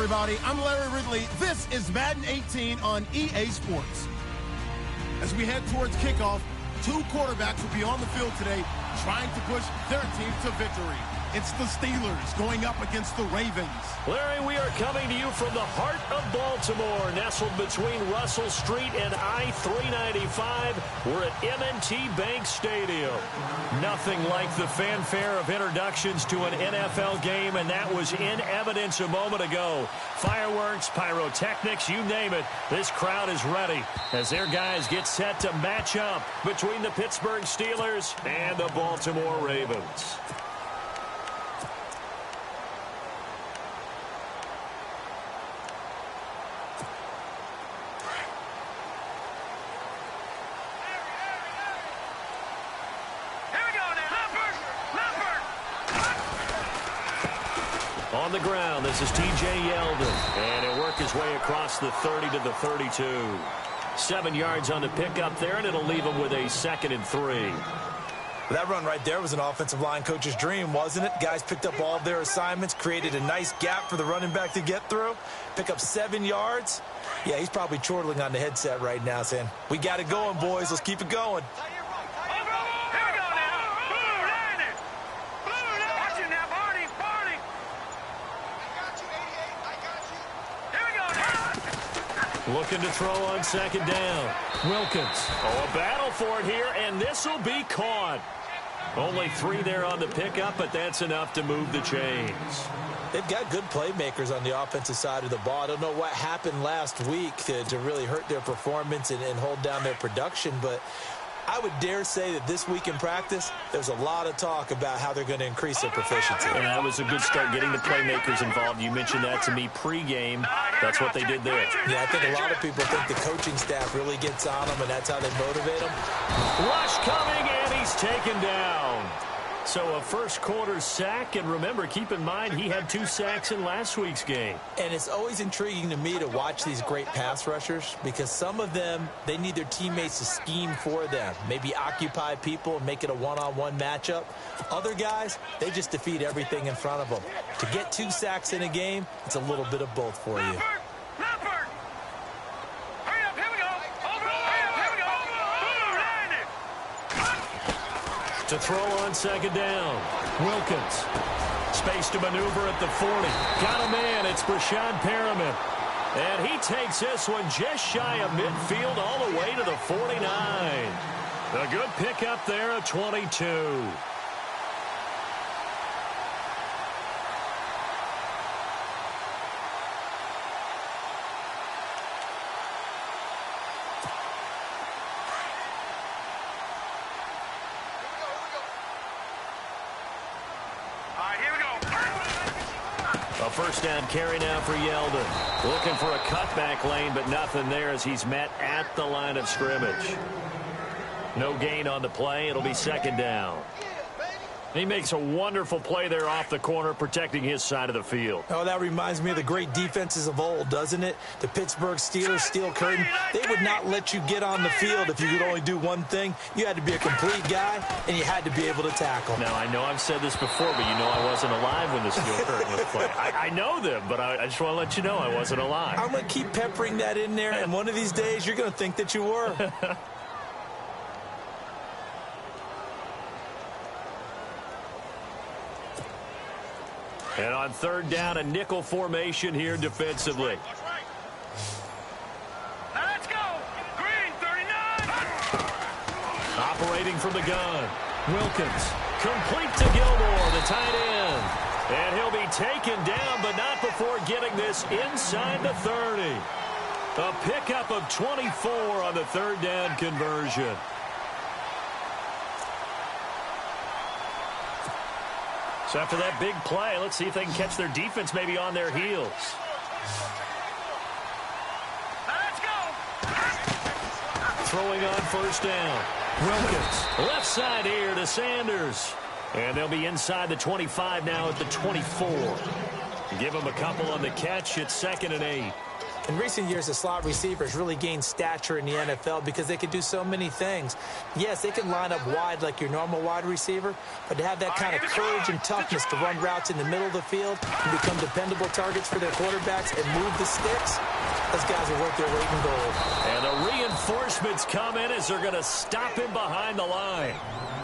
everybody. I'm Larry Ridley. This is Madden 18 on EA Sports. As we head towards kickoff, two quarterbacks will be on the field today trying to push their team to victory. It's the Steelers going up against the Ravens. Larry, we are coming to you from the heart of Baltimore, nestled between Russell Street and I-395. We're at M&T Bank Stadium. Nothing like the fanfare of introductions to an NFL game, and that was in evidence a moment ago. Fireworks, pyrotechnics, you name it. This crowd is ready as their guys get set to match up between the Pittsburgh Steelers and the Baltimore Ravens. On the ground, this is T.J. Yeldon, and he'll work his way across the 30 to the 32. 7 yards on the pickup there, and it'll leave him with a 2nd and 3. That run right there was an offensive line coach's dream, wasn't it? Guys picked up all of their assignments, created a nice gap for the running back to get through, pick up 7 yards. Yeah, he's probably chortling on the headset right now saying, we got it going, boys. Let's keep it going. Looking to throw on 2nd down. Wilkins. Oh, a battle for it here, and this will be caught. Only 3 there on the pickup, but that's enough to move the chains. They've got good playmakers on the offensive side of the ball. I don't know what happened last week to really hurt their performance and hold down their production, but I would dare say that this week in practice, there's a lot of talk about how they're going to increase their proficiency. And that was a good start getting the playmakers involved. You mentioned that to me pregame. That's what they did there. Yeah, I think a lot of people think the coaching staff really gets on them, and that's how they motivate them. Rush coming, and he's taken down. So a first-quarter sack, and remember, keep in mind, he had 2 sacks in last week's game. And it's always intriguing to me to watch these great pass rushers because some of them, they need their teammates to scheme for them, maybe occupy people and make it a one-on-one matchup. Other guys, they just defeat everything in front of them. To get 2 sacks in a game, it's a little bit of both for you. To throw on 2nd down. Wilkins. Space to maneuver at the 40. Got a man. It's Brashad Perriman. And he takes this one just shy of midfield all the way to the 49. A good pickup there at 22. A first down carry now for Yeldon. Looking for a cutback lane, but nothing there as he's met at the line of scrimmage. No gain on the play. It'll be 2nd down. He makes a wonderful play there off the corner, protecting his side of the field. Oh, that reminds me of the great defenses of old, doesn't it? The Pittsburgh Steelers, steel curtain. They would not let you get on the field if you could only do one thing. You had to be a complete guy, and you had to be able to tackle. Now, I know I've said this before, but you know I wasn't alive when the steel curtain was played. I know them, but I just want to let you know I wasn't alive. I'm going to keep peppering that in there, and one of these days you're going to think that you were. And on 3rd down, a nickel formation here defensively. Now let's go. Green, 39. Operating from the gun. Wilkins. Complete to Gilmore, the tight end. And he'll be taken down, but not before getting this inside the 30. A pickup of 24 on the 3rd down conversion. So after that big play, let's see if they can catch their defense maybe on their heels. Let's go. Throwing on 1st down. Wilkins, left side here to Sanders. And they'll be inside the 25 now at the 24. Give them a couple on the catch. It's 2nd and 8. In recent years, the slot receivers really gained stature in the NFL because they can do so many things. Yes, they can line up wide like your normal wide receiver, but to have that kind of courage and toughness to run routes in the middle of the field and become dependable targets for their quarterbacks and move the sticks, those guys are worth their weight in gold. And the reinforcements come in as they're going to stop him behind the line.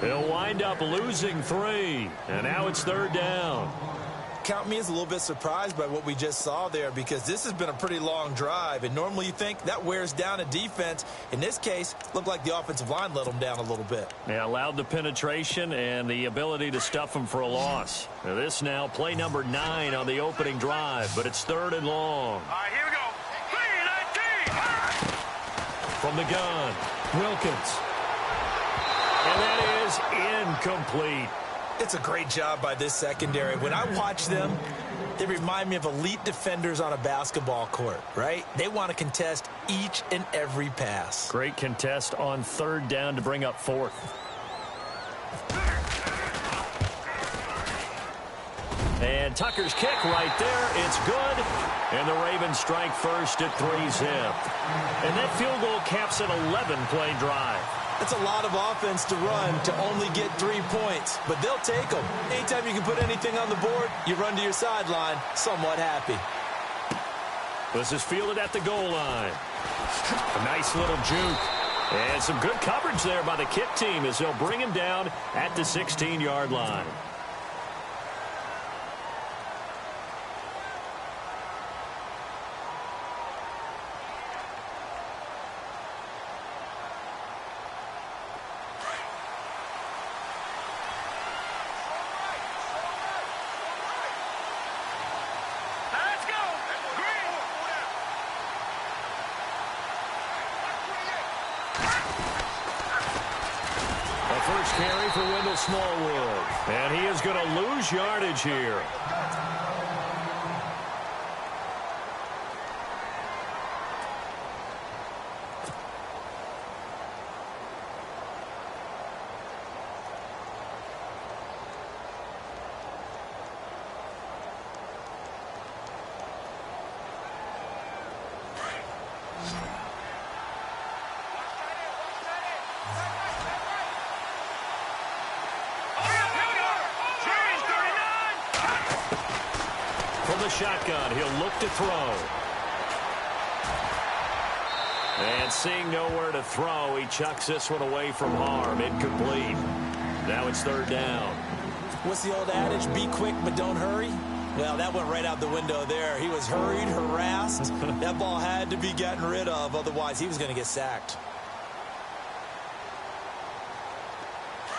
He'll wind up losing 3, and now it's 3rd down. Count me as a little bit surprised by what we just saw there, because this has been a pretty long drive, and normally you think that wears down a defense. In this case, looked like the offensive line let them down a little bit. Yeah, allowed the penetration and the ability to stuff them for a loss. Now this now play number 9 on the opening drive, but it's 3rd and long. All right, here we go. 3-19. From the gun, Wilkins. And that is incomplete. It's a great job by this secondary. When I watch them, they remind me of elite defenders on a basketball court, right? They want to contest each and every pass. Great contest on 3rd down to bring up 4th. And Tucker's kick right there. It's good. And the Ravens strike first at 3-zip. And that field goal caps an 11-play drive. That's a lot of offense to run to only get 3 points, but they'll take them. Anytime you can put anything on the board, you run to your sideline somewhat happy. This is fielded at the goal line. A nice little juke. And some good coverage there by the kick team as they'll bring him down at the 16-yard line. Carry for Wendell Smallwood. And he is going to lose yardage here. The shotgun, he'll look to throw. And seeing nowhere to throw, he chucks this one away from harm. Incomplete. Now it's 3rd down. What's the old adage? Be quick, but don't hurry. Well, that went right out the window there. He was hurried, harassed. That ball had to be gotten rid of, otherwise he was going to get sacked.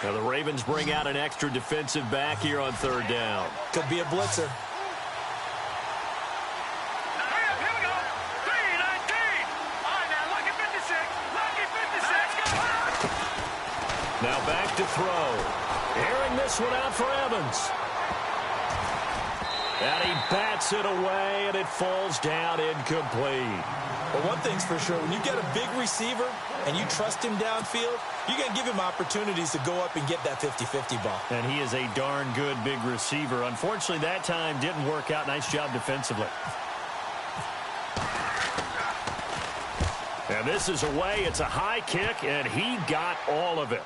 Now the Ravens bring out an extra defensive back here on 3rd down. Could be a blitzer. Now back to throw. Airing this one out for Evans. And he bats it away, and it falls down incomplete. But one thing's for sure, when you get a big receiver and you trust him downfield, you're going to give him opportunities to go up and get that 50-50 ball. And he is a darn good big receiver. Unfortunately, that time didn't work out. Nice job defensively. And this is away. It's a high kick, and he got all of it.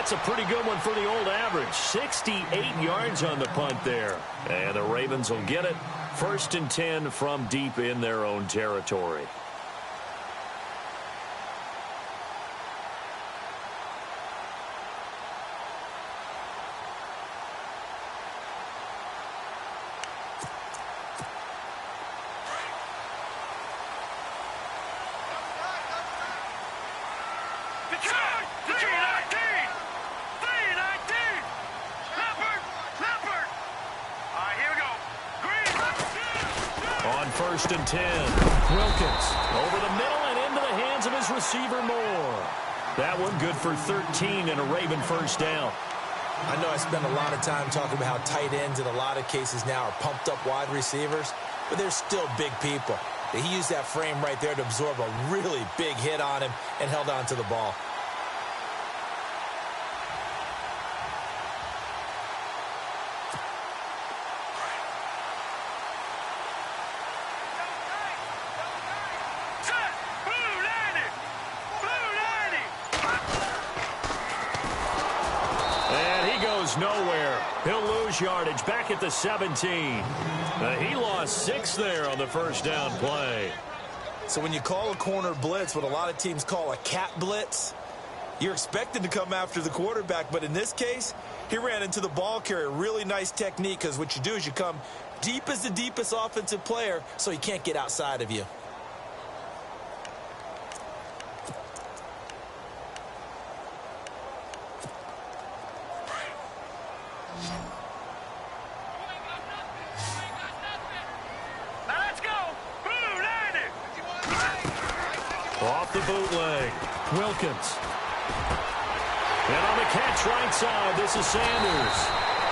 That's a pretty good one for the old average. 68 yards on the punt there. And the Ravens will get it. 1st and 10 from deep in their own territory. On 1st and 10, Wilkins over the middle and into the hands of his receiver Moore. That one good for 13 and a Raven 1st down. I know I spend a lot of time talking about how tight ends in a lot of cases now are pumped up wide receivers, but they're still big people. He used that frame right there to absorb a really big hit on him and held on to the ball. goes nowhere. He'll lose yardage back at the 17. He lost 6 there on the first down play. So when you call a corner blitz, what a lot of teams call a cat blitz, you're expected to come after the quarterback. But in this case, he ran into the ball carrier. Really nice technique, because what you do is you come deep as the deepest offensive player so he can't get outside of you. Off the bootleg, Wilkins. And on the catch right side, this is Sanders.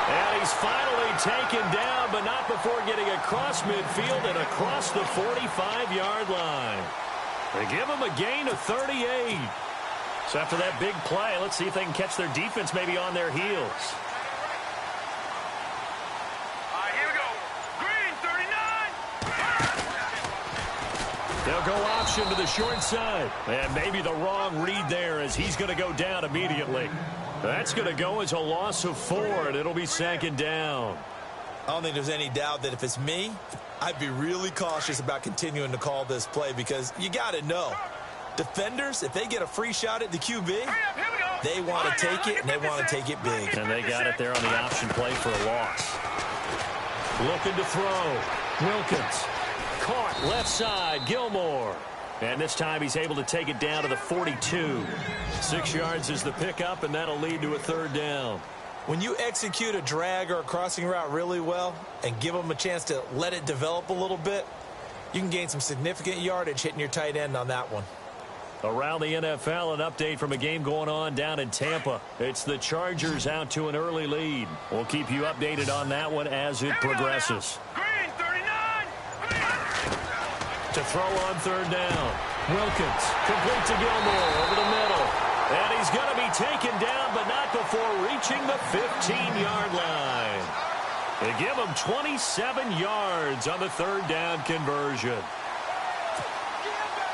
And he's finally taken down, but not before getting across midfield and across the 45-yard line. They give him a gain of 38. So after that big play, let's see if they can catch their defense maybe on their heels. They'll go option to the short side. And maybe the wrong read there, as he's going to go down immediately. That's going to go as a loss of 4, and it'll be 2nd down. I don't think there's any doubt that if it's me, I'd be really cautious about continuing to call this play, because you got to know, defenders, if they get a free shot at the QB, they want to take it, and they want to take it big. And they got it there on the option play for a loss. Looking to throw. Wilkins. Caught left side, Gilmore. And this time he's able to take it down to the 42. 6 yards is the pickup, and that'll lead to a 3rd down. When you execute a drag or a crossing route really well and give them a chance to let it develop a little bit, you can gain some significant yardage hitting your tight end on that one. Around the NFL, an update from a game going on down in Tampa. It's the Chargers out to an early lead. We'll keep you updated on that one as it progresses. To throw on 3rd down. Wilkins, complete to Gilmore over the middle. And he's going to be taken down, but not before reaching the 15-yard line. They give him 27 yards on the 3rd down conversion.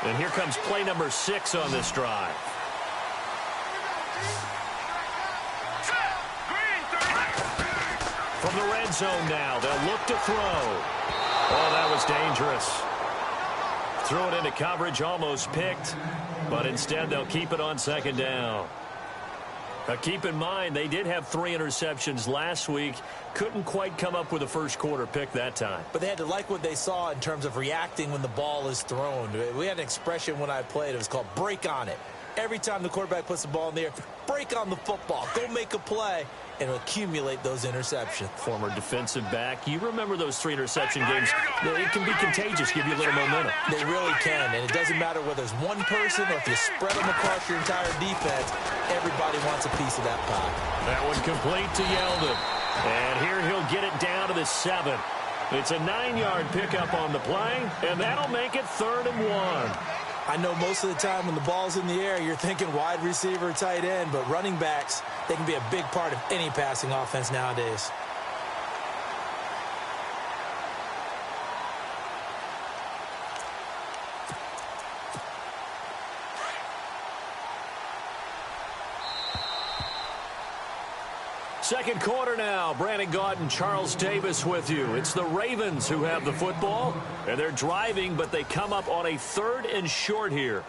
And here comes play number 6 on this drive. From the red zone now, they'll look to throw. Oh, that was dangerous. Threw it into coverage, almost picked, but instead they'll keep it on 2nd down. Now keep in mind, they did have 3 interceptions last week. Couldn't quite come up with a first quarter pick that time. But they had to like what they saw in terms of reacting when the ball is thrown. We had an expression when I played. It was called break on it. Every time the quarterback puts the ball in the air, break on the football. Go make a play and accumulate those interceptions. Former defensive back. You remember those 3 interception games. It can be contagious, give you a little momentum. They really can, and it doesn't matter whether it's one person or if you spread them across your entire defense. Everybody wants a piece of that pie. That one complete to Yeldon. And here he'll get it down to the 7. It's a 9-yard pickup on the play, and that'll make it 3rd and 1. I know most of the time when the ball's in the air, you're thinking wide receiver, tight end, but running backs, they can be a big part of any passing offense nowadays. Second quarter now. Brandon Gaudin and Charles Davis with you. It's the Ravens who have the football, and they're driving, but they come up on a 3rd and short here.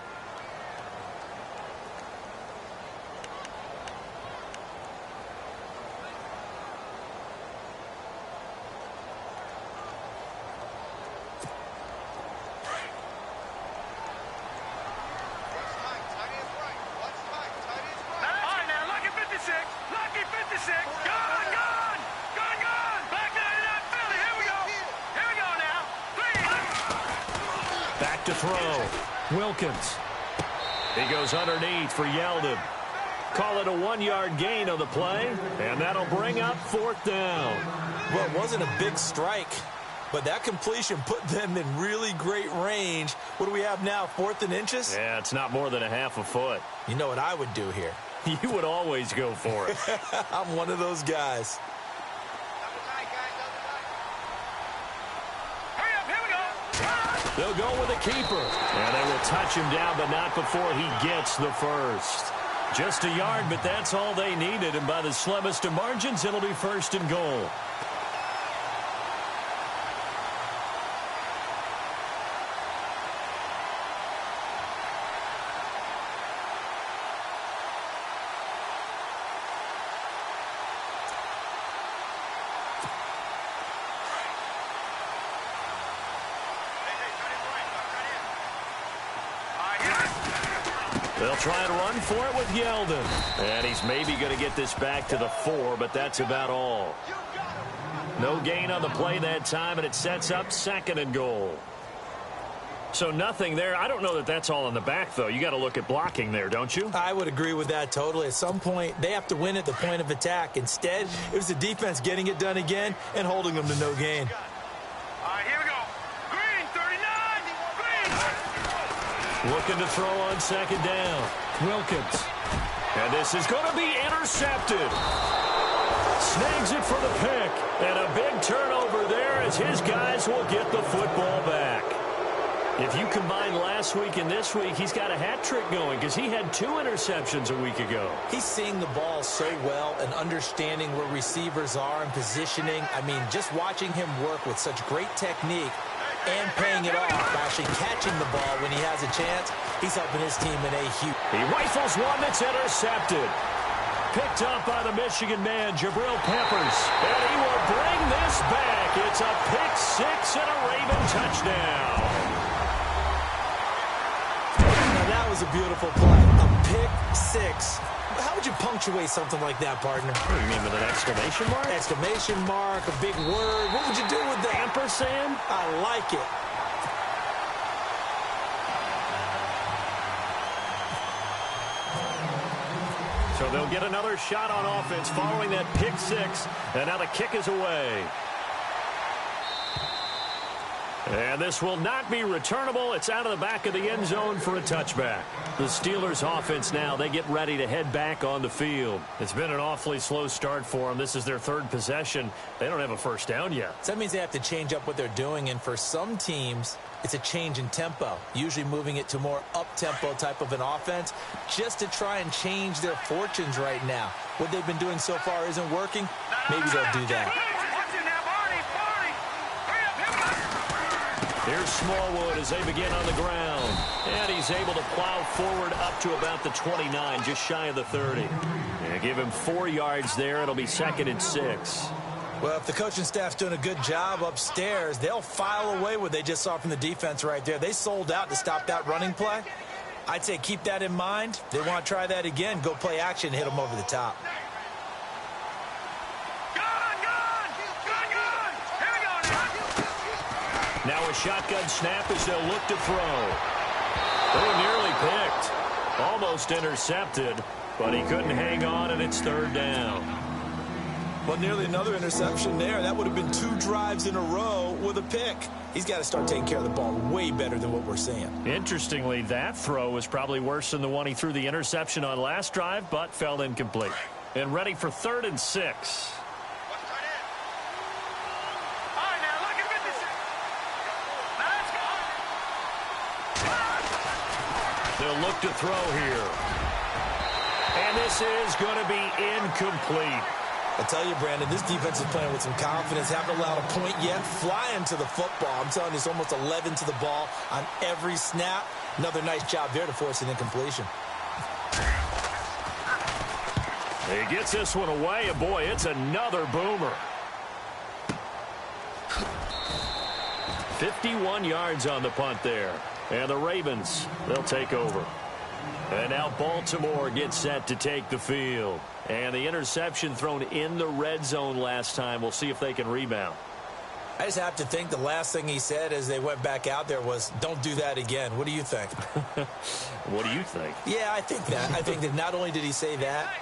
To throw. Wilkins. He goes underneath for Yeldon. Call it a 1-yard gain on the play, and that'll bring up 4th down. Well, it wasn't a big strike, but that completion put them in really great range. What do we have now, 4th and inches? Yeah, it's not more than a half a foot. You know what I would do here? You would always go for it. I'm one of those guys. They'll go with a keeper. And they will touch him down, but not before he gets the first. Just a yard, but that's all they needed. And by the slimmest of margins, it'll be 1st and goal. They'll try and run for it with Yeldon. And he's maybe going to get this back to the 4, but that's about all. No gain on the play that time, and it sets up 2nd and goal. So nothing there. I don't know that that's all in the back, though. You got to look at blocking there, don't you? I would agree with that totally. At some point, they have to win at the point of attack. Instead, it was the defense getting it done again and holding them to no gain. Here we go. Green, 39. Green. Looking to throw on 2nd down. Wilkins. And this is going to be intercepted. Snags it for the pick. And a big turnover there as his guys will get the football back. If you combine last week and this week, he's got a hat trick going because he had 2 interceptions a week ago. He's seeing the ball so well and understanding where receivers are and positioning. I mean, just watching him work with such great technique and paying it off by actually catching the ball when he has a chance, he's helping his team in a huge... He rifles one that's intercepted. Picked up by the Michigan man, Jabril Peppers. And he will bring this back. It's a pick 6 and a Raven touchdown. That was a beautiful play. A pick 6. How would you punctuate something like that, partner? What do you mean, with an exclamation mark? Exclamation mark, a big word. What would you do with that? Ampersand? I like it. So they'll get another shot on offense following that pick 6. And now the kick is away. And this will not be returnable. It's out of the back of the end zone for a touchback. The Steelers offense now, they get ready to head back on the field. It's been an awfully slow start for them. This is their 3rd possession. They don't have a first down yet. So that means they have to change up what they're doing, and for some teams, it's a change in tempo, usually moving it to more up-tempo type of an offense just to try and change their fortunes right now. What they've been doing so far isn't working. Maybe they'll do that. Here's Smallwood as they begin on the ground. And he's able to plow forward up to about the 29, just shy of the 30. And give him 4 yards there. It'll be 2nd and 6. Well, if the coaching staff's doing a good job upstairs, they'll file away what they just saw from the defense right there. They sold out to stop that running play. I'd say keep that in mind. They want to try that again. Go play action, hit them over the top. Now a shotgun snap as they'll look to throw. Oh, nearly picked. Almost intercepted, but he couldn't hang on, and it's 3rd down. Well, nearly another interception there. That would have been 2 drives in a row with a pick. He's got to start taking care of the ball way better than what we're seeing. Interestingly, that throw was probably worse than the one he threw the interception on last drive, but fell incomplete. And ready for 3rd and 6. They'll look to throw here. And this is going to be incomplete. I tell you, Brandon, this defense is playing with some confidence. Haven't allowed a point yet. Flying to the football. I'm telling you, it's almost 11 to the ball on every snap. Another nice job there to force an incompletion. He gets this one away, and boy, it's another boomer. 51 yards on the punt there. And the Ravens, they'll take over. And now Baltimore gets set to take the field. And the interception thrown in the red zone last time. We'll see if they can rebound. I just have to think the last thing he said as they went back out there was, don't do that again. What do you think? What do you think? Yeah, I think that. I think that not only did he say that,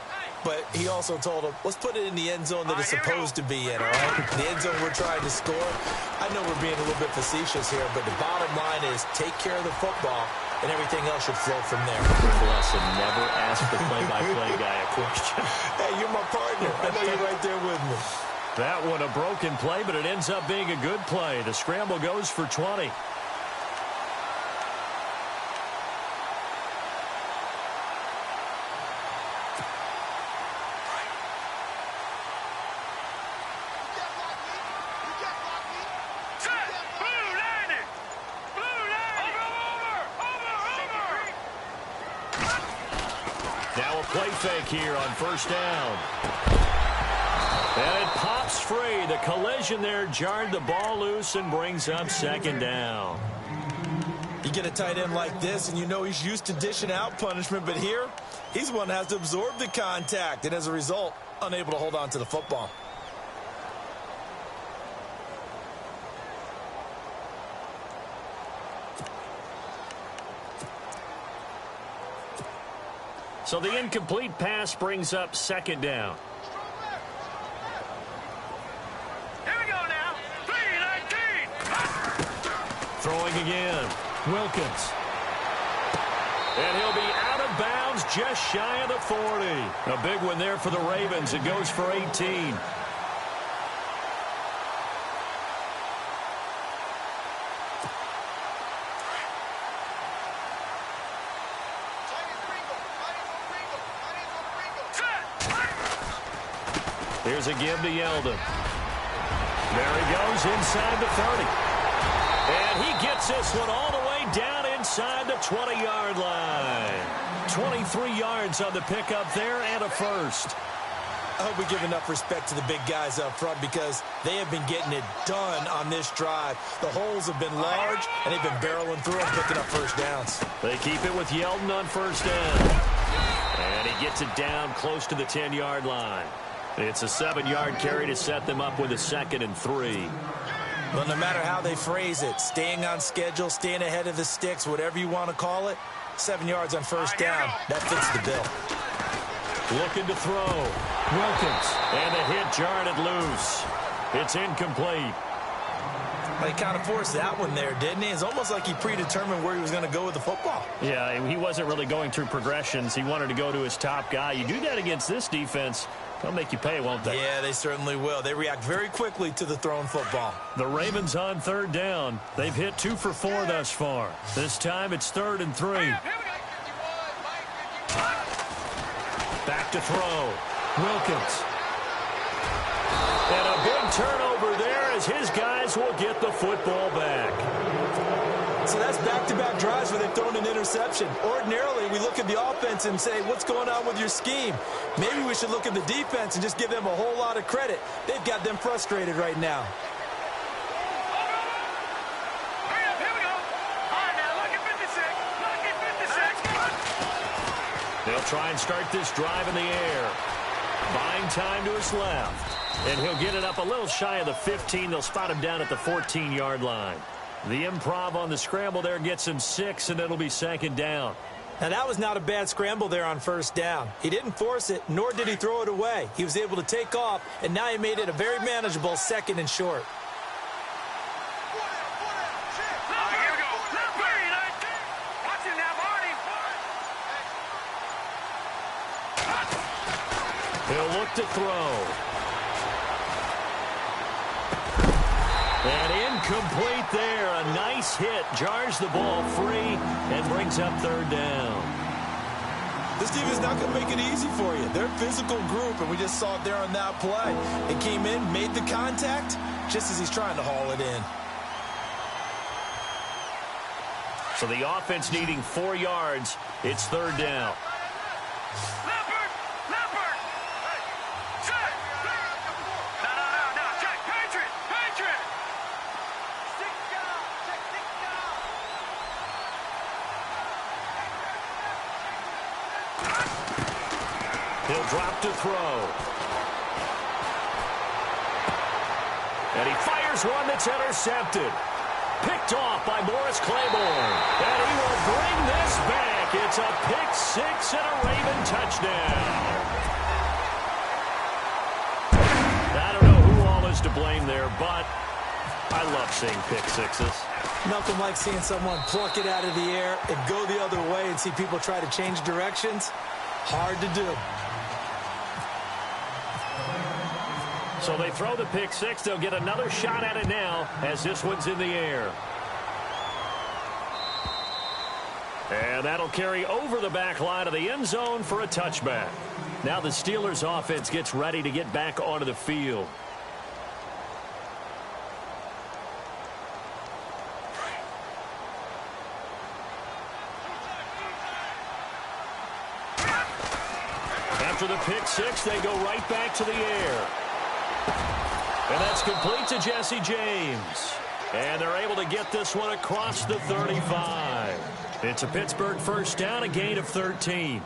but he also told him, let's put it in the end zone that it's supposed to be in, all right? The end zone we're trying to score. I know we're being a little bit facetious here, but the bottom line is take care of the football, and everything else should flow from there. Quick lesson, never ask the play-by-play guy a question. Hey, you're my partner. I know you're right there with me. That one a broken play, but it ends up being a good play. The scramble goes for 20. play fake here on first down. And it pops free. The collision there jarred the ball loose and brings up second down. You get a tight end like this, and you know he's used to dishing out punishment, but here, he's the one that has to absorb the contact, and as a result, unable to hold on to the football. So the incomplete pass brings up second down. Here we go now. 319. Throwing again. Wilkins. And he'll be out of bounds just shy of the 40. A big one there for the Ravens. It goes for 18. Here's a give to Yeldon. There he goes inside the 30. And he gets this one all the way down inside the 20-yard line. 23 yards on the pickup there and a first. I hope we give enough respect to the big guys up front because they have been getting it done on this drive. The holes have been large, and they've been barreling through them, picking up first downs. They keep it with Yeldon on first down. And he gets it down close to the 10-yard line. It's a 7-yard carry to set them up with a 2nd and 3. Well, no matter how they phrase it, staying on schedule, staying ahead of the sticks, whatever you want to call it, 7 yards on first down, that fits the bill. Looking to throw. Wilkins. And the hit jarred it loose. It's incomplete. Well, he kind of forced that one there, didn't he? It's almost like he predetermined where he was going to go with the football. Yeah, he wasn't really going through progressions. He wanted to go to his top guy. You do that against this defense, they'll make you pay, won't they? Yeah, they certainly will. They react very quickly to the thrown football. The Ravens on third down. They've hit 2 for 4 thus far. This time it's 3rd and 3. Back to throw. Wilkins. And a big turnover there as his guys will get the football back. So that's back-to-back drives where they've thrown an interception. Ordinarily, we look at the offense and say, what's going on with your scheme? Maybe we should look at the defense and just give them a whole lot of credit. They've got them frustrated right now. Hurry up, here we go. All right, now, look at 56. They'll try and start this drive in the air. Buying time to his left. And he'll get it up a little shy of the 15. They'll spot him down at the 14-yard line. The improv on the scramble there gets him 6, and it'll be 2nd down. Now, that was not a bad scramble there on first down. He didn't force it, nor did he throw it away. He was able to take off, and now he made it a very manageable 2nd and short. Here we go. Watch it now, Marty. He'll look to throw. And incomplete there. A nice hit. Jars the ball free and brings up 3rd down. This team is not going to make it easy for you. They're a physical group, and we just saw it there on that play. It came in, made the contact, just as he's trying to haul it in. So the offense needing 4 yards. It's 3rd down. Leopard. Hey, check. No, check. Patriot. Stick down. He'll drop to throw. And he fires one that's intercepted. Picked off by Morris Claiborne. And he will bring this back. It's a pick 6 and a Raven touchdown. I don't know who all is to blame there, but I love seeing pick 6s. Nothing like seeing someone pluck it out of the air and go the other way and see people try to change directions. Hard to do. So they throw the pick 6. They'll get another shot at it now as this one's in the air. And that'll carry over the back line of the end zone for a touchback. Now the Steelers offense gets ready to get back onto the field. After the pick six, they go right back to the air. And that's complete to Jesse James. And they're able to get this one across the 35. It's a Pittsburgh first down, a gain of 13.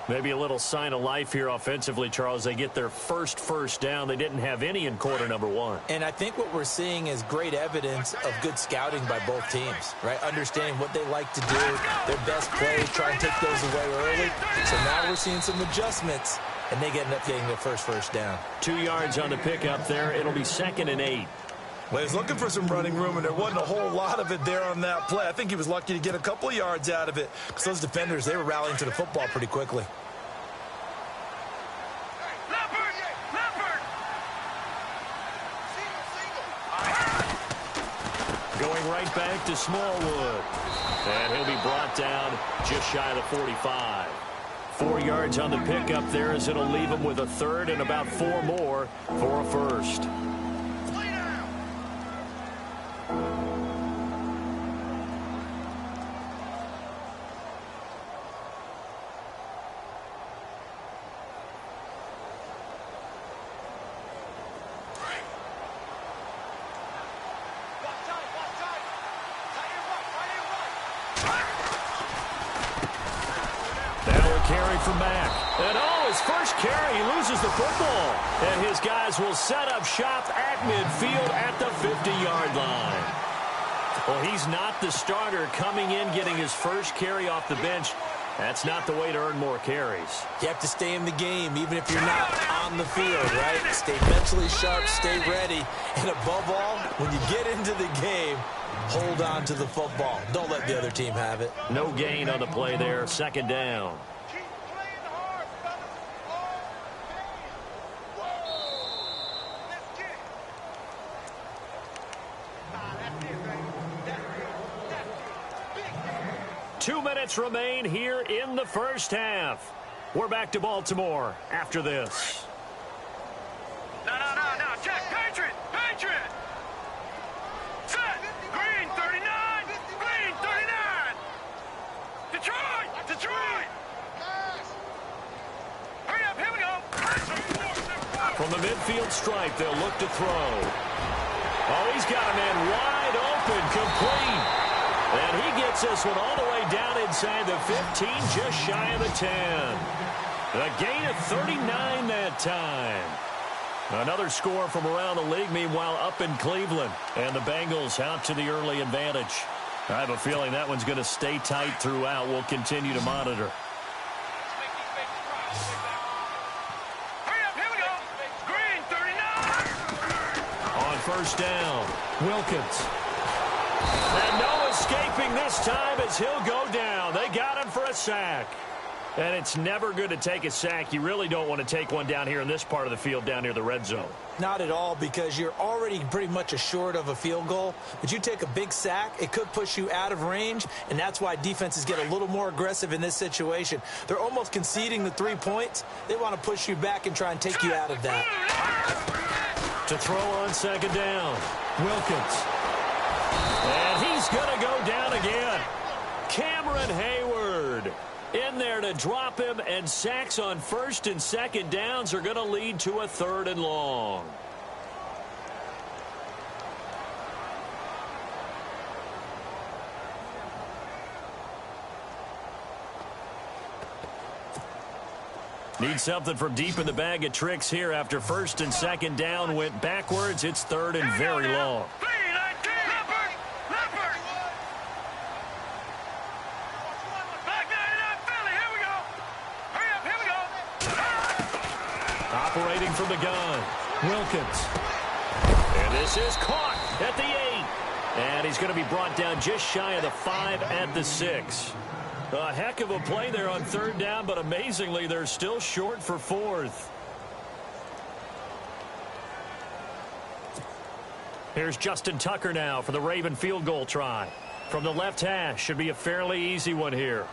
Maybe a little sign of life here offensively, Charles. They get their first down. They didn't have any in quarter number one. And I think what we're seeing is great evidence of good scouting by both teams, right? Understanding what they like to do, their best plays, try and take those away early. So now we're seeing some adjustments, and they end up getting their first down. 2 yards on the pickup there. It'll be 2nd and 8. Well, he's looking for some running room, and there wasn't a whole lot of it there on that play. I think he was lucky to get a couple of yards out of it because those defenders, they were rallying to the football pretty quickly. Going right back to Smallwood. And he'll be brought down just shy of the 45. 4 yards on the pickup there as it'll leave him with a third and about 4 more for a first. Carry from Mack. And his first carry, he loses the football. And his guys will set up shop at midfield at the 50-yard line. Well, he's not the starter coming in, getting his first carry off the bench. That's not the way to earn more carries. You have to stay in the game, even if you're not on the field, right? Stay mentally sharp, stay ready. And above all, when you get into the game, hold on to the football. Don't let the other team have it. No gain on the play there. 2nd down. Two minutes remain here in the first half. We're back to Baltimore after this. No. Check. Patriot. Set. Green 39. Green 39. Detroit. Hurry up. Here we go. From the midfield stripe, they'll look to throw. Oh, he's got a man wide open, complete. And he gets this one all the way down inside the 15, just shy of the 10. A gain of 39 that time. Another score from around the league, meanwhile, up in Cleveland. And the Bengals out to the early advantage. I have a feeling that one's going to stay tight throughout. We'll continue to monitor. Hurry up, here we go. Green 39. On first down, Wilkins. And no escaping this time as he'll go down. They got him for a sack. And it's never good to take a sack. You really don't want to take one down here in this part of the field down near the red zone. Not at all, because you're already pretty much assured of a field goal. But you take a big sack, it could push you out of range, and that's why defenses get a little more aggressive in this situation. They're almost conceding the 3 points. They want to push you back and try and take you out of that. To throw on 2nd down, Wilkins. And he's going to go down again. Cameron Hayward in there to drop him, and sacks on 1st and 2nd downs are going to lead to a 3rd and long. Need something from deep in the bag of tricks here after 1st and 2nd down went backwards. It's 3rd and very long. Operating from the gun, Wilkins. And this is caught at the 8. And he's going to be brought down just shy of the 5 at the 6. A heck of a play there on 3rd down, but amazingly, they're still short for 4th. Here's Justin Tucker now for the Raven field goal try. From the left hash, should be a fairly easy one here.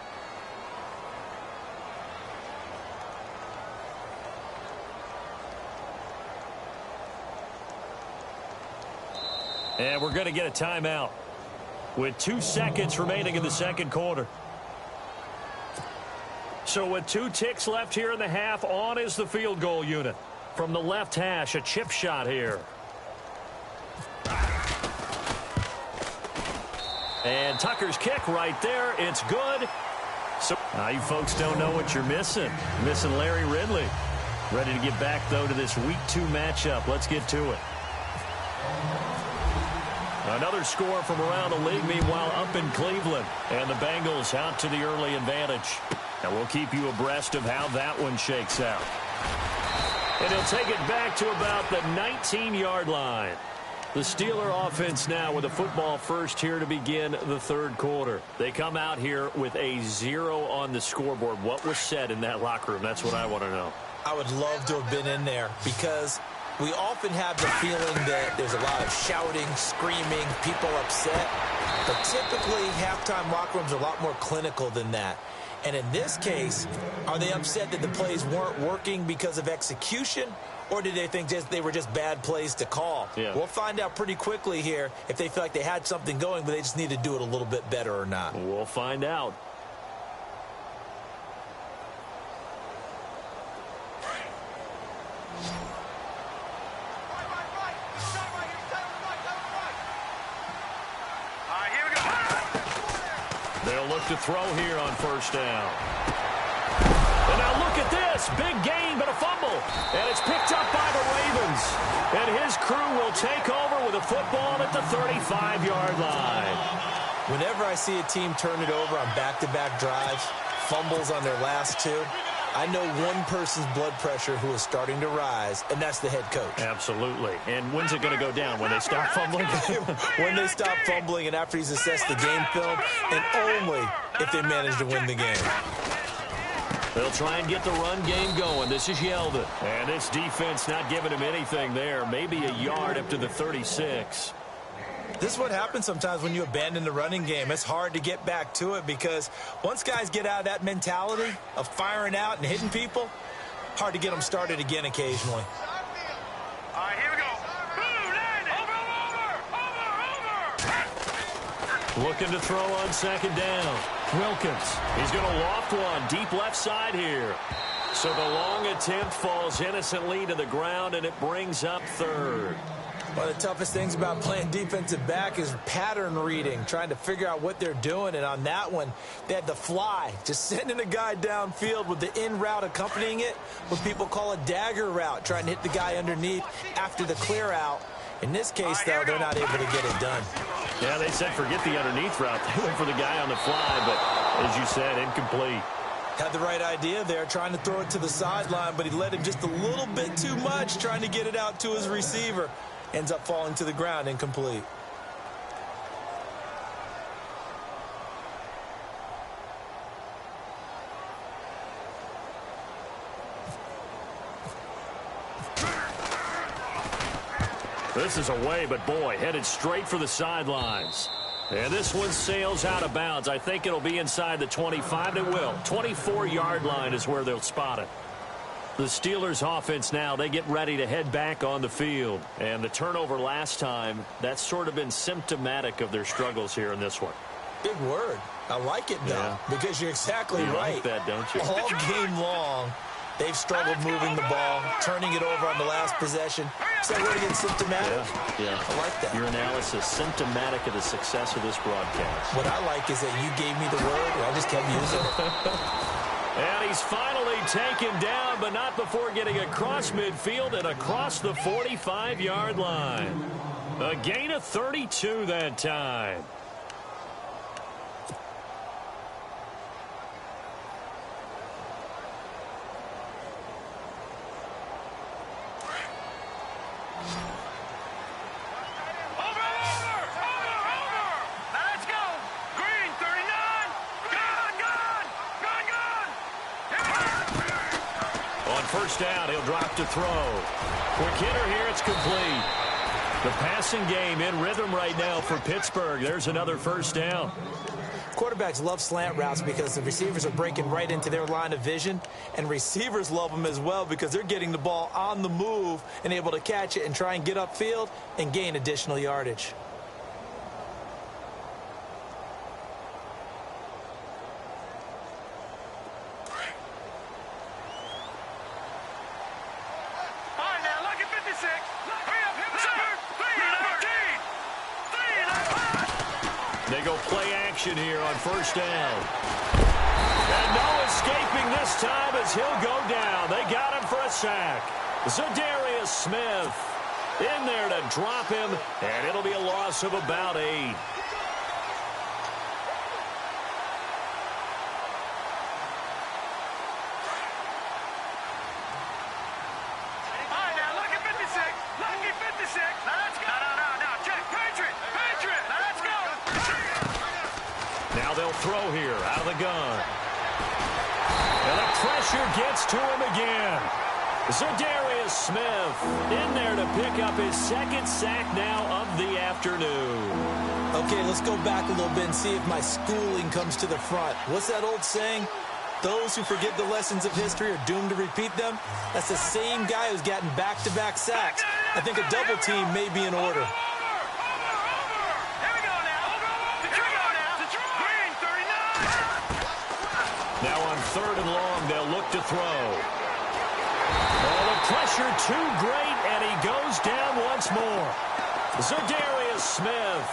And we're going to get a timeout with 2 seconds remaining in the 2nd quarter. So with 2 ticks left here in the half, on is the field goal unit. From the left hash, a chip shot here. And Tucker's kick right there. It's good. So now you folks don't know what you're missing. Missing Larry Ridley. Ready to get back, though, to this Week 2 matchup. Let's get to it. Another score from around the league, meanwhile, up in Cleveland. And the Bengals out to the early advantage. And we'll keep you abreast of how that one shakes out. And he'll take it back to about the 19-yard line. The Steeler offense now with a football first here to begin the third quarter. They come out here with a 0 on the scoreboard. What was said in that locker room? That's what I want to know. I would love to have been in there because we often have the feeling that there's a lot of shouting, screaming, people upset. But typically, halftime locker rooms are a lot more clinical than that. And in this case, are they upset that the plays weren't working because of execution? Or did they think they were just bad plays to call? Yeah. We'll find out pretty quickly here if they feel like they had something going, but they just need to do it a little bit better or not. We'll find out. They'll look to throw here on first down. And now look at this. Big gain, but a fumble. And it's picked up by the Ravens. And his crew will take over with a football at the 35-yard line. Whenever I see a team turn it over on back-to-back drives, fumbles on their last 2, I know one person's blood pressure who is starting to rise, and that's the head coach. Absolutely. And when's it going to go down? When they stop fumbling? When they stop fumbling and after he's assessed the game film, and only if they manage to win the game. They'll try and get the run game going. This is Yeldon. And this defense not giving him anything there. Maybe a yard up to the 36. This is what happens sometimes when you abandon the running game. It's hard to get back to it because once guys get out of that mentality of firing out and hitting people, hard to get them started again occasionally. All right, here we go. Over. Looking to throw on second down. Wilkins. He's going to loft one deep left side here. So the long attempt falls innocently to the ground, and it brings up third. One of the toughest things about playing defensive back is pattern reading, trying to figure out what they're doing. And on that one, they had the fly, just sending a guy downfield with the in route accompanying it, what people call a dagger route, trying to hit the guy underneath after the clear out. In this case, though, they're not able to get it done. Yeah, they said forget the underneath route. They went for the guy on the fly, but as you said, incomplete. Had the right idea there, trying to throw it to the sideline, but he led him just a little bit too much, trying to get it out to his receiver. Ends up falling to the ground, incomplete. This is away, but boy, headed straight for the sidelines. And this one sails out of bounds. I think it'll be inside the 25. It will. 24-yard line is where they'll spot it. The Steelers offense now, they get ready to head back on the field. And the turnover last time, that's sort of been symptomatic of their struggles here in this one. Big word. I like it, though, because you're exactly right. You like that, don't you? All game long, they've struggled moving the ball, turning it over on the last possession. Is that word again, symptomatic? Yeah. I like that. Your analysis, symptomatic of the success of this broadcast. What I like is that you gave me the word, and I just kept using it. And he's finally taken down, but not before getting across midfield and across the 45-yard line. A gain of 32 that time. First down, he'll drop to throw. Quick hitter here, it's complete. The passing game in rhythm right now for Pittsburgh. There's another first down. Quarterbacks love slant routes because the receivers are breaking right into their line of vision, and receivers love them as well because they're getting the ball on the move and able to catch it and try and get upfield and gain additional yardage. They go play action here on first down. And no escaping this time as he'll go down. They got him for a sack. Zadarius Smith in there to drop him, and it'll be a loss of about 8. Now they'll throw here out of the gun. And the pressure gets to him again. Zadarius Smith in there to pick up his second sack now of the afternoon. Okay, let's go back a little bit and see if my schooling comes to the front. What's that old saying? Those who forget the lessons of history are doomed to repeat them. That's the same guy who's gotten back-to-back sacks. I think a double team may be in order. Now on 3rd and long, they'll look to throw. Oh, the pressure too great, and he goes down once more. Zadarius Smith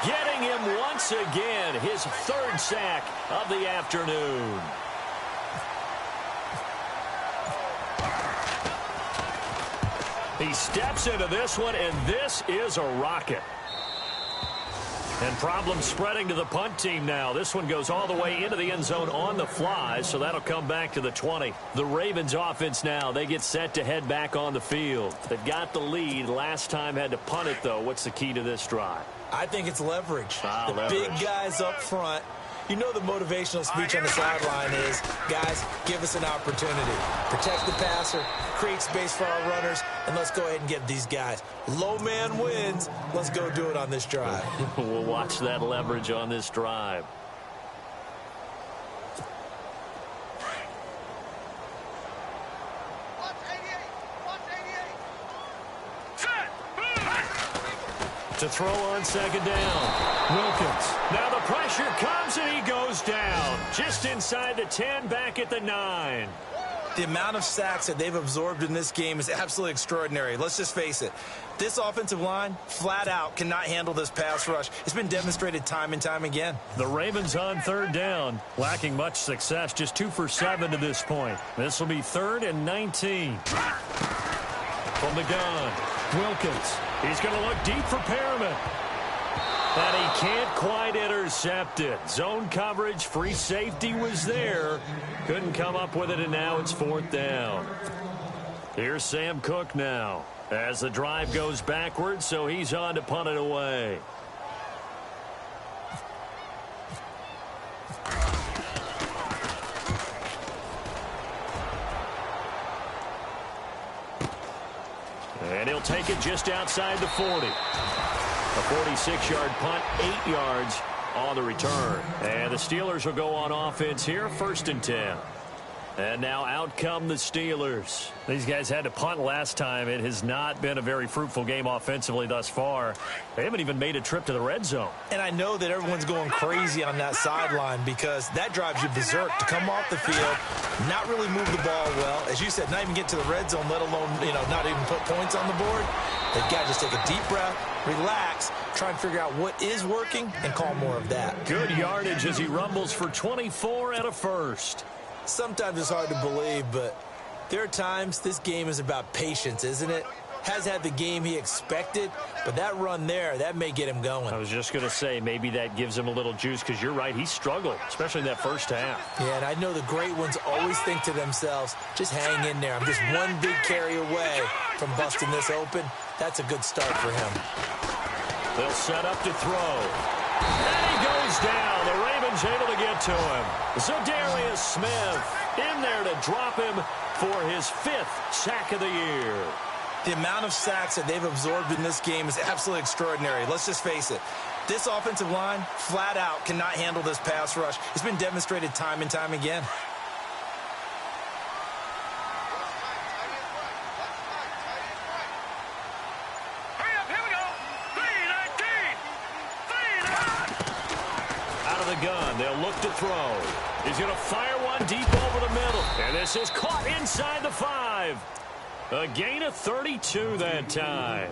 getting him once again, his 3rd sack of the afternoon. He steps into this one, and this is a rocket. And problems spreading to the punt team now. This one goes all the way into the end zone on the fly, so that'll come back to the 20. The Ravens offense now, they get set to head back on the field. They've got the lead. Last time had to punt it, though. What's the key to this drive? I think it's leverage. Leverage. Big guys up front. You know the motivational speech on the sideline is, guys, give us an opportunity. Protect the passer, create space for our runners, and let's go ahead and get these guys. Low man wins. Let's go do it on this drive. We'll watch that leverage on this drive. To throw on 2nd down. Wilkins. Now the pressure comes and he goes down. Just inside the 10, back at the 9. The amount of sacks that they've absorbed in this game is absolutely extraordinary. Let's just face it. This offensive line, flat out, cannot handle this pass rush. It's been demonstrated time and time again. The Ravens on 3rd down, lacking much success, just 2 for 7 to this point. This will be 3rd and 19. From the gun, Wilkins. He's going to look deep for Perriman. And he can't quite intercept it. Zone coverage, free safety was there. Couldn't come up with it, and now it's 4th down. Here's Sam Cook now as the drive goes backwards, so he's on to punt it away. And he'll take it just outside the 40. A 46-yard punt, 8 yards on the return. And the Steelers will go on offense here, 1st and 10. And now out come the Steelers. These guys had to punt last time. It has not been a very fruitful game offensively thus far. They haven't even made a trip to the red zone. And I know that everyone's going crazy on that sideline because that drives you berserk to come off the field, not really move the ball well. As you said, not even get to the red zone, let alone, not even put points on the board. They've got to just take a deep breath, relax, try and figure out what is working, and call more of that. Good yardage as he rumbles for 24 and a first. Sometimes it's hard to believe, but there are times this game is about patience, isn't it? Has had the game he expected, but that run there, that may get him going. I was just going to say, maybe that gives him a little juice, because you're right, he struggled, especially in that first half. Yeah, and I know the great ones always think to themselves, just hang in there. I'm just one big carry away from busting this open. That's a good start for him. They'll set up to throw. And he goes down. The Ravens able to get to him. Zadarius Smith in there to drop him for his 5th sack of the year. The amount of sacks that they've absorbed in this game is absolutely extraordinary. Let's just face it. This offensive line, flat out, cannot handle this pass rush. It's been demonstrated time and time again. Hurry up, here we go. 3-19. Out of the gun, they'll look to throw. He's going to fire one deep over the middle. And this is caught inside the 5. A gain of 32 that time.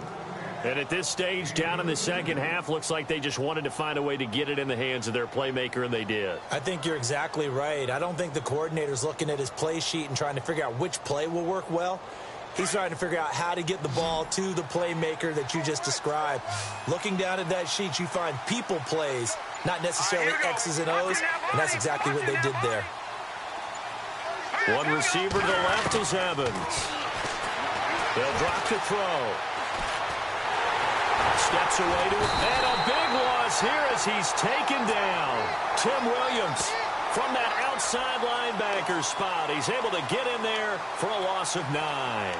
And at this stage, down in the second half, looks like they just wanted to find a way to get it in the hands of their playmaker, and they did. I think you're exactly right. I don't think the coordinator's looking at his play sheet and trying to figure out which play will work well. He's trying to figure out how to get the ball to the playmaker that you just described. Looking down at that sheet, you find people plays, not necessarily X's and O's, and that's exactly what they did there. One receiver to the left is Evans. They'll drop to throw. Steps away to it, and a big loss here as he's taken down. Tim Williams from that outside linebacker spot. He's able to get in there for a loss of 9.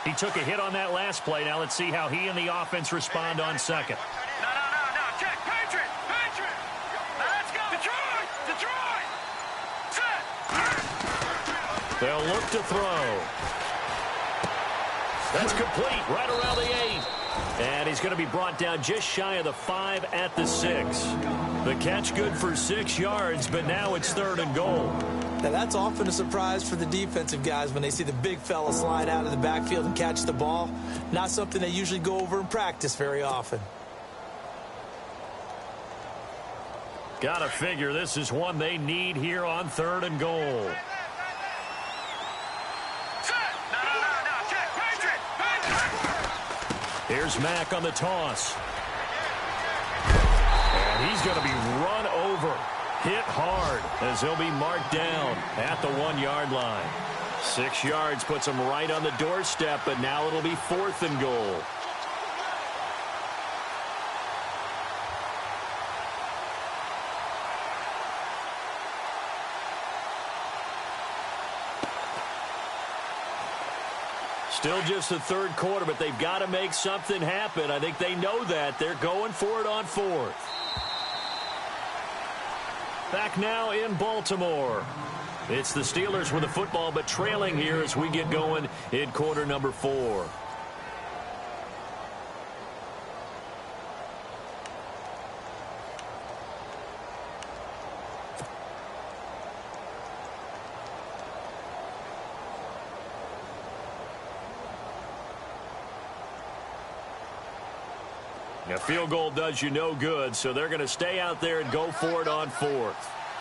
He took a hit on that last play. Now let's see how he and the offense respond on second. No. Check. Patriot. Now let's go. Detroit. Set. They'll look to throw. That's complete right around the 8. And he's going to be brought down just shy of the 5 at the 6. The catch good for 6 yards, but now it's 3rd and goal. Now, that's often a surprise for the defensive guys when they see the big fella slide out of the backfield and catch the ball. Not something they usually go over in practice very often. Gotta figure this is one they need here on 3rd and goal. No. Check. Patriot. Here's Mack on the toss. And he's going to be run over. Hit hard as he'll be marked down at the 1-yard line. 6 yards puts him right on the doorstep, but now it'll be 4th and goal. Still just the 3rd quarter, but they've got to make something happen. I think they know that. They're going for it on 4th. Back now in Baltimore. It's the Steelers with the football, but trailing here as we get going in quarter number 4. A field goal does you no good, so they're going to stay out there and go for it on 4th.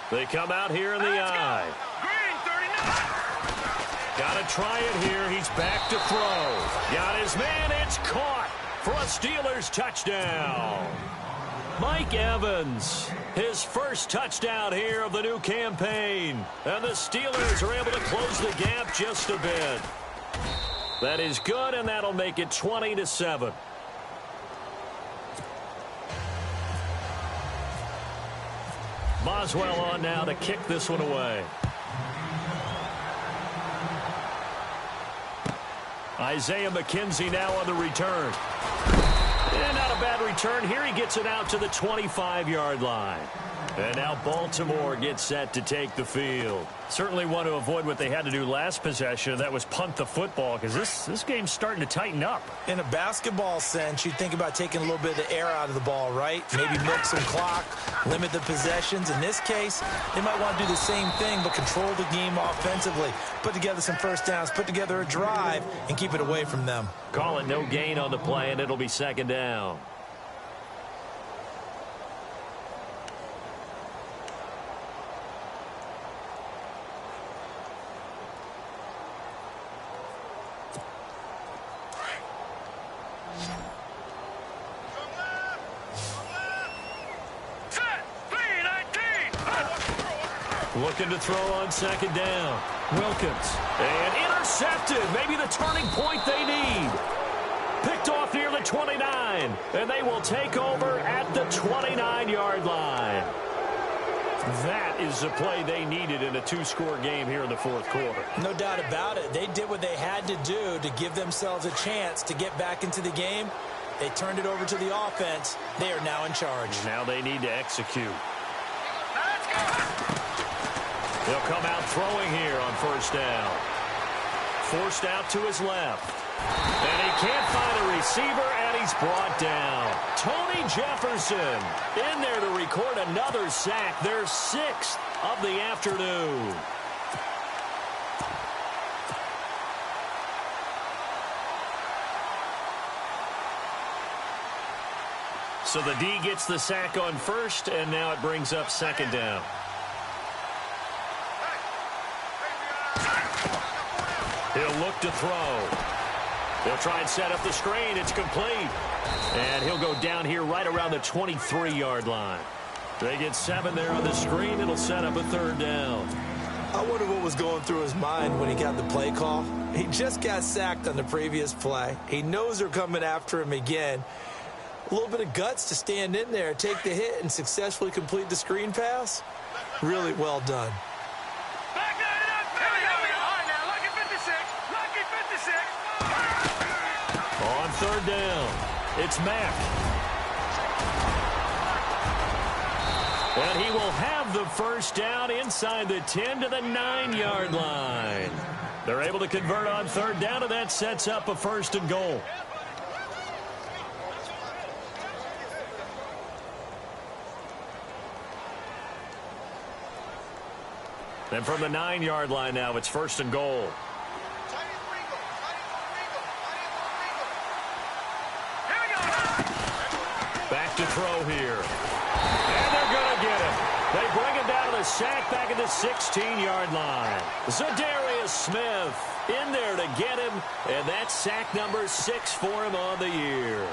They come out here in the eye. Green, 39. Got to try it here. He's back to throw. Got his man. It's caught for a Steelers touchdown. Mike Evans, his first touchdown here of the new campaign. And the Steelers are able to close the gap just a bit. That is good, and that'll make it 20-7. Boswell on now to kick this one away. Isaiah McKenzie now on the return. And not a bad return. Here he gets it out to the 25-yard line. And now Baltimore gets set to take the field. Certainly want to avoid what they had to do last possession. That was punt the football, because this game's starting to tighten up. In a basketball sense, you think about taking a little bit of the air out of the ball, right? Maybe milk some clock, limit the possessions. In this case, they might want to do the same thing, but control the game offensively. Put together some first downs, put together a drive, and keep it away from them. Call it no gain on the play, and it'll be 2nd down. Looking to throw on 2nd down. Wilkins. And intercepted. Maybe the turning point they need. Picked off near the 29. And they will take over at the 29-yard line. That is the play they needed in a 2-score game here in the 4th quarter. No doubt about it. They did what they had to do to give themselves a chance to get back into the game. They turned it over to the offense. They are now in charge. Now they need to execute. They'll come out throwing here on 1st down. Forced out to his left. And he can't find a receiver, and he's brought down. Tony Jefferson in there to record another sack. Their 6th of the afternoon. So the D gets the sack on first, and now it brings up 2nd down. He'll look to throw. He'll try and set up the screen. It's complete. And he'll go down here right around the 23-yard line. They get 7 there on the screen. It'll set up a 3rd down. I wonder what was going through his mind when he got the play call. He just got sacked on the previous play. He knows they're coming after him again. A little bit of guts to stand in there, take the hit, and successfully complete the screen pass. Really well done. On 3rd down, it's Mack. And he will have the 1st down inside the 10 to the 9-yard line. They're able to convert on 3rd down, and that sets up a 1st and goal. And from the 9-yard line now, it's 1st and goal. Back to throw here. And they're going to get him. They bring him down to the sack back at the 16-yard line. Zadarius Smith in there to get him, and that's sack number 6 for him on the year.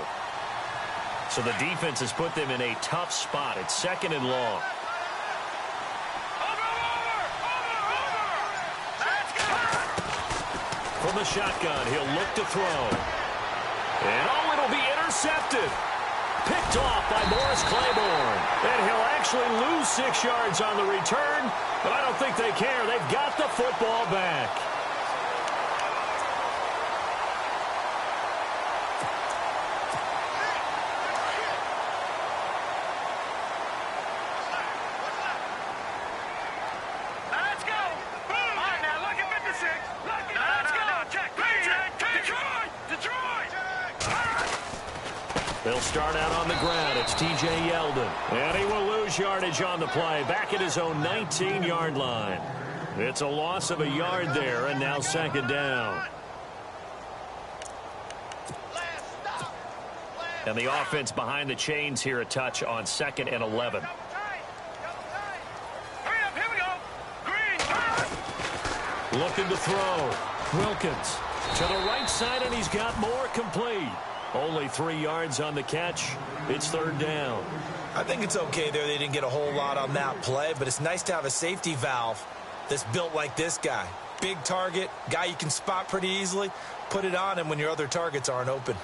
So the defense has put them in a tough spot. It's 2nd and long. From the shotgun, he'll look to throw. And it'll be intercepted. Picked off by Morris Claiborne. And he'll actually lose 6 yards on the return, but I don't think they care. They've got the football back. They'll start out on the ground. It's T.J. Yeldon. And he will lose yardage on the play. Back at his own 19-yard line. It's a loss of a yard there, and now 2nd down. And the offense behind the chains here a touch on 2nd and 11. Looking to throw. Wilkins to the right side, and he's got more complete. Only 3 yards on the catch. It's 3rd down. I think it's okay there. They didn't get a whole lot on that play, but it's nice to have a safety valve that's built like this guy. Big target, guy you can spot pretty easily. Put it on him when your other targets aren't open.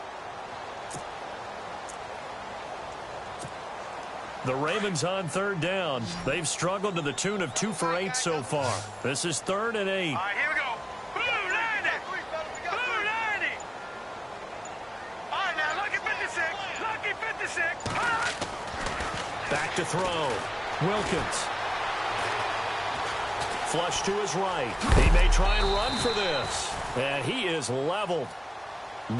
The Ravens on 3rd down. They've struggled to the tune of 2 for 8 so far. This is 3rd and 8. All right, here we go. Blue 90. Blue 90. All right, now, lucky 56. Lucky 56. Back to throw. Wilkins. Flush to his right. He may try and run for this. And he is leveled.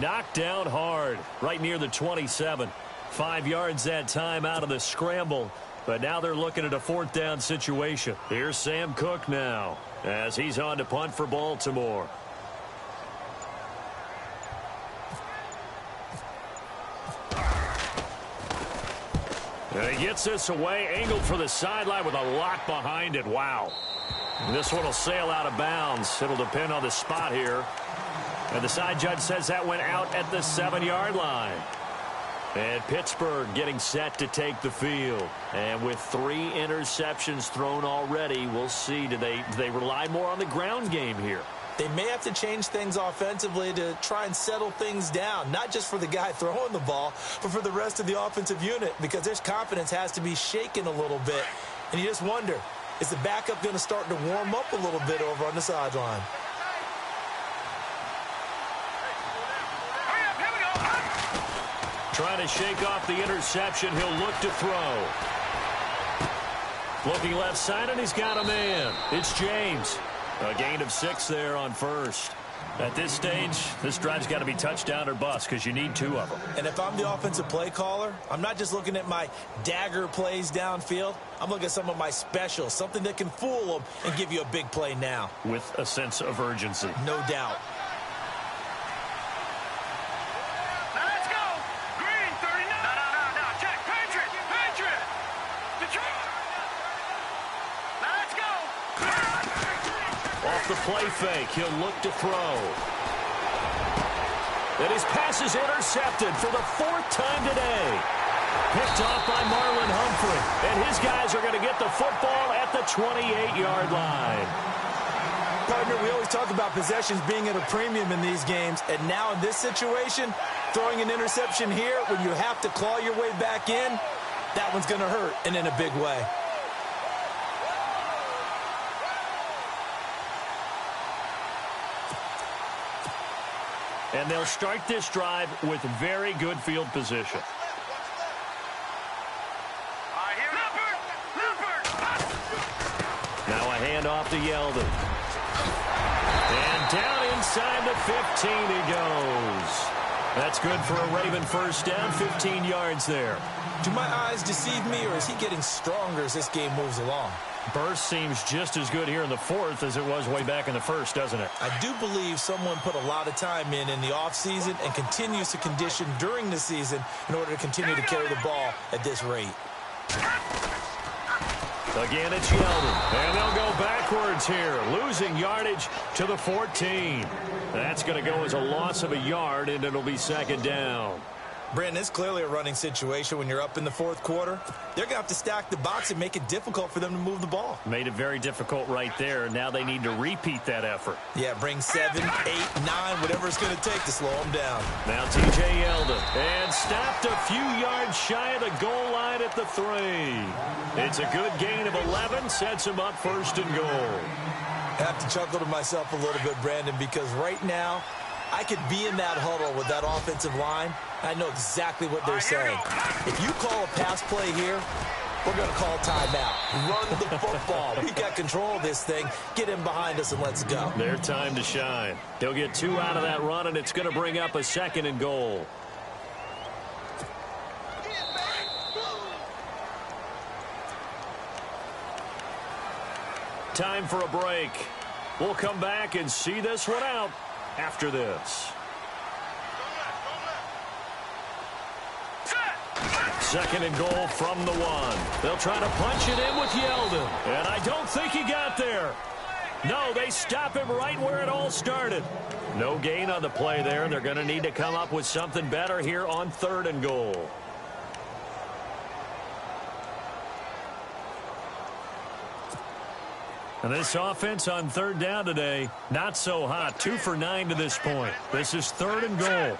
Knocked down hard. Right near the 27. 5 yards that time out of the scramble. But now they're looking at a 4th down situation. Here's Sam Cook now as he's on to punt for Baltimore. And he gets this away, angled for the sideline with a lot behind it. Wow. This one will sail out of bounds. It'll depend on the spot here. And the side judge says that went out at the 7-yard line. And Pittsburgh getting set to take the field. And with 3 interceptions thrown already, we'll see. Do they rely more on the ground game here? They may have to change things offensively to try and settle things down, not just for the guy throwing the ball, but for the rest of the offensive unit, because their confidence has to be shaken a little bit. And you just wonder, is the backup going to start to warm up a little bit over on the sideline? Trying to shake off the interception. He'll look to throw. Looking left side, and he's got a man. It's James. A gain of 6 there on first. At this stage, this drive's got to be touchdown or bust because you need 2 of them. And if I'm the offensive play caller, I'm not just looking at my dagger plays downfield. I'm looking at some of my specials, something that can fool them and give you a big play now. With a sense of urgency. No doubt. Now let's go. Green, 39. No. Check. Patriot. Detroit. Now let's go. Off the play fake, he'll look to throw. And his pass is intercepted for the 4th time today. Picked off by Marlon Humphrey. And his guys are going to get the football at the 28-yard line. Partner, we always talk about possessions being at a premium in these games. And now in this situation, throwing an interception here when you have to claw your way back in, that one's going to hurt, and in a big way. And they'll start this drive with very good field position. Now a handoff to Yeldon. And down inside the 15 he goes. That's good for a Raven first down, 15 yards there. Do my eyes deceive me, or is he getting stronger as this game moves along? Burst seems just as good here in the 4th as it was way back in the 1st, doesn't it? I do believe someone put a lot of time in the offseason and continues to condition during the season in order to continue to carry the ball at this rate. Again, it's Yeldon. And they'll go backwards here, losing yardage to the 14. That's going to go as a loss of a yard, and it'll be 2nd down. Brandon, it's clearly a running situation when you're up in the 4th quarter. They're going to have to stack the box and make it difficult for them to move the ball. Made it very difficult right there. Now they need to repeat that effort. Yeah, bring 7, 8, 9, whatever it's going to take to slow them down. Now T.J. Yeldon. And stopped a few yards shy of the goal line at the 3. It's a good gain of 11. Sets him up 1st and goal. I have to chuckle to myself a little bit, Brandon, because right now I could be in that huddle with that offensive line. I know exactly what they're saying. If you call a pass play here, we're going to call timeout. Run the football. We've got control of this thing. Get in behind us and let's go. Their time to shine. They'll get 2 out of that run, and it's going to bring up a 2nd and goal. Time for a break. We'll come back and see this one out after this. 2nd and goal from the 1. They'll try to punch it in with Yeldon. And I don't think he got there. No, they stop him right where it all started. No gain on the play there. They're going to need to come up with something better here on 3rd and goal. And this offense on 3rd down today, not so hot. 2 for 9 to this point. This is 3rd and goal.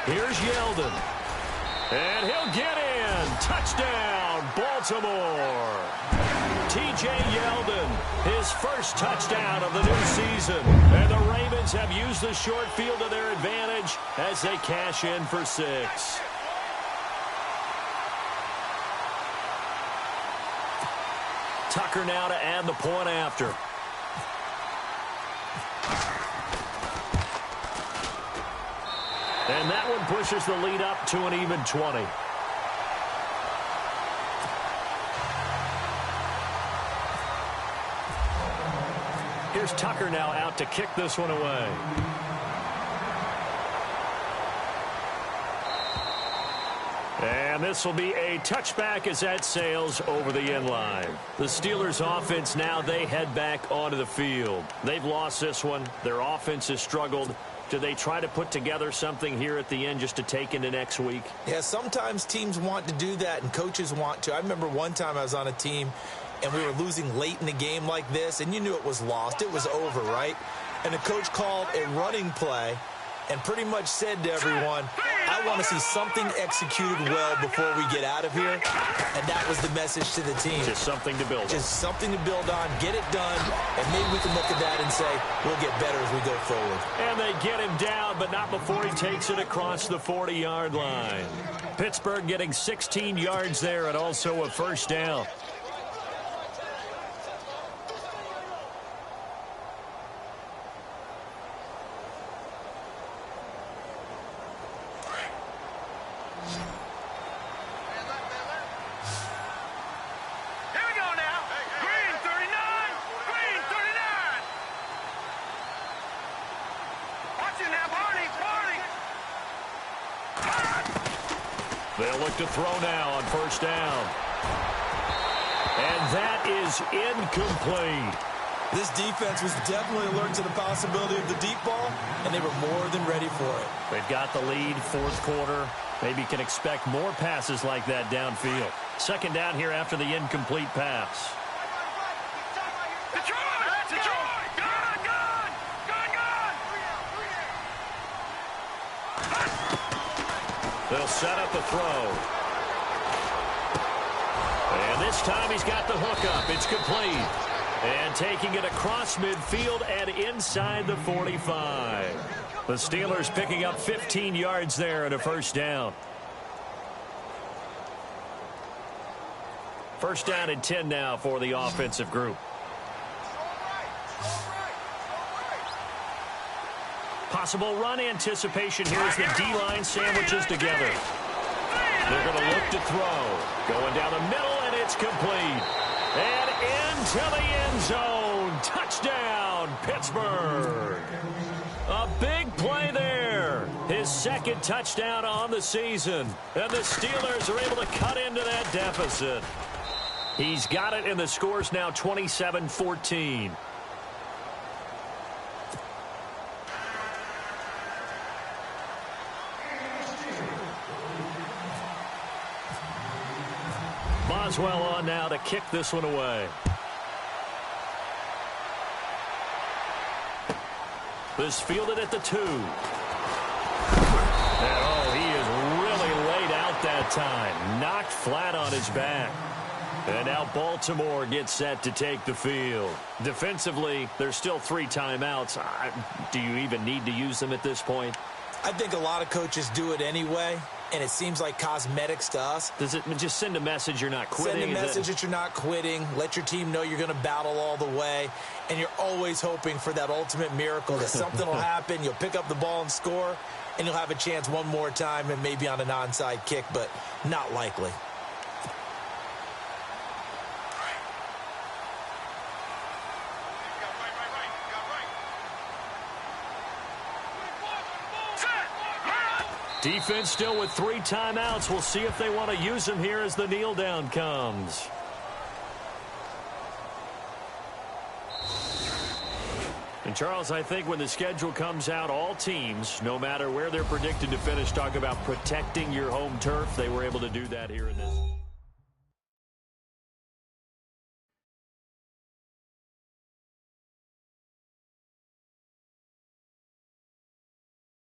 Here's Yeldon. And he'll get in. Touchdown, Baltimore. T.J. Yeldon, his first touchdown of the new season. And the Ravens have used the short field to their advantage as they cash in for 6. Tucker now to add the point after. And that one pushes the lead up to an even 20. Here's Tucker now out to kick this one away. And this will be a touchback as that sails over the end line. The Steelers' offense now, they head back onto the field. They've lost this one. Their offense has struggled. Do they try to put together something here at the end just to take into next week? Yeah, sometimes teams want to do that and coaches want to. I remember one time I was on a team and we were losing late in the game like this, and you knew it was lost. It was over, right? And the coach called a running play and pretty much said to everyone, I want to see something executed well before we get out of here. And that was the message to the team. Just something to build on. Just something to build on, get it done, and maybe we can look at that and say, we'll get better as we go forward. And they get him down, but not before he takes it across the 40-yard line. Pittsburgh getting 16 yards there and also a first down. They'll look to throw now on first down. And that is incomplete. This defense was definitely alert to the possibility of the deep ball, and they were more than ready for it. They've got the lead, fourth quarter. Maybe can expect more passes like that downfield. Second down here after the incomplete pass. They'll set up a throw. And this time he's got the hook up. It's complete. And taking it across midfield and inside the 45. The Steelers picking up 15 yards there and a first down. First down and 10 now for the offensive group. Possible run anticipation here as the D-line sandwiches together. They're going to look to throw. Going down the middle, and it's complete. And into the end zone. Touchdown, Pittsburgh. A big play there. His second touchdown on the season. And the Steelers are able to cut into that deficit. He's got it, and the score's now 27-14. Boswell on now to kick this one away. This fielded at the 2. And he is really laid out that time. Knocked flat on his back. And now Baltimore gets set to take the field. Defensively, there's still 3 timeouts. Do you even need to use them at this point? I think a lot of coaches do it anyway, and it seems like cosmetics to us. Does it just send a message you're not quitting? Send a message that you're not quitting. Let your team know you're going to battle all the way, and you're always hoping for that ultimate miracle that something will happen. You'll pick up the ball and score, and you'll have a chance one more time and maybe on an onside kick, but not likely. Defense still with 3 timeouts. We'll see if they want to use them here as the kneel down comes. And Charles, I think when the schedule comes out, all teams, no matter where they're predicted to finish, talk about protecting your home turf. They were able to do that here in this.